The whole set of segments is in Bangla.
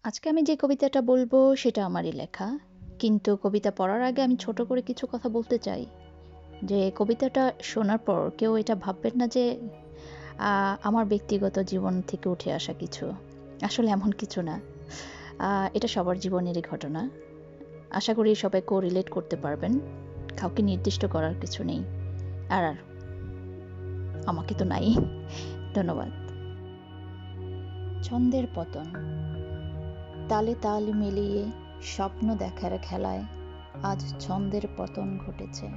আজকে আমি যে কবিতাটা বলবো সেটা আমারই লেখা। কিন্তু কবিতা পড়ার আগে আমি ছোট করে কিছু কথা বলতে চাই। যে কবিতাটা শোনার পর কেউ এটা ভাববেন না যে আমার ব্যক্তিগত জীবন থেকে উঠে আসা কিছু। আসলে এমন কিছু না। এটা সবার জীবনেরই ঘটনা। আশা করি সবাই কোরিলেট করতে পারবেন। কাউকে নির্দিষ্ট করার কিছু নেই। আর আমাকে তো নাই। ধন্যবাদ। ছন্দের পতন। তালে তাল মিলিয়ে স্বপ্ন দেখার খেলায় আজ ছন্দের পতন ঘটেছে।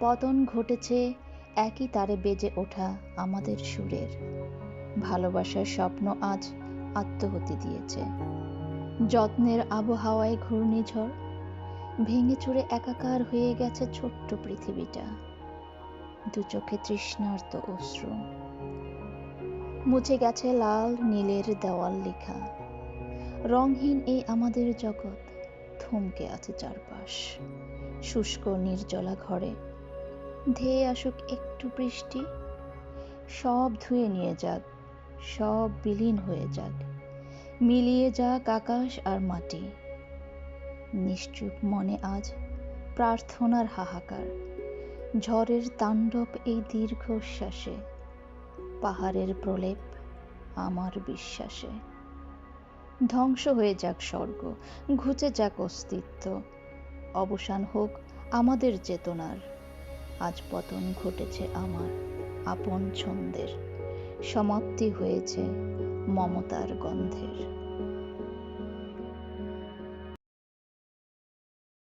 পতন ঘটেছে একই তারে বেজে ওঠা আমাদের সুরের। ভালোবাসার স্বপ্ন আজ আত্মহতি দিয়েছে। যত্নের আবহাওয়ায় ঘূর্ণিঝড় ভেঙে চুরে একাকার হয়ে গেছে ছোট্ট পৃথিবীটা। দু চোখে তৃষ্ণার্ত অশ্রু, মুছে গেছে লাল নীলের দেওয়াল লেখা। রংহীন এই আমাদের জগৎ, থমকে আছে চারপাশ। শুষ্ক নির্জলা ঘরে ধেয়ে আসুক একটু বৃষ্টি, সব ধুয়ে নিয়ে যাক, সব বিলীন হয়ে যাক, মিলিয়ে যাক আকাশ আর মাটি। নিশ্চুপ মনে আজ প্রার্থনার হাহাকার, ঝড়ের তাণ্ডব এই দীর্ঘশ্বাসে, পাহাড়ের প্রলেপ আমার বিশ্বাসে। ধ্বংস হয়ে যাক স্বর্গ, ঘুচে যাক অস্তিত্ব, অবসান হোক আমাদের চেতনার। আজ পতন ঘটেছে আমার আপন ছন্দের, সমাপ্তি হয়েছে মমতার গন্ধের।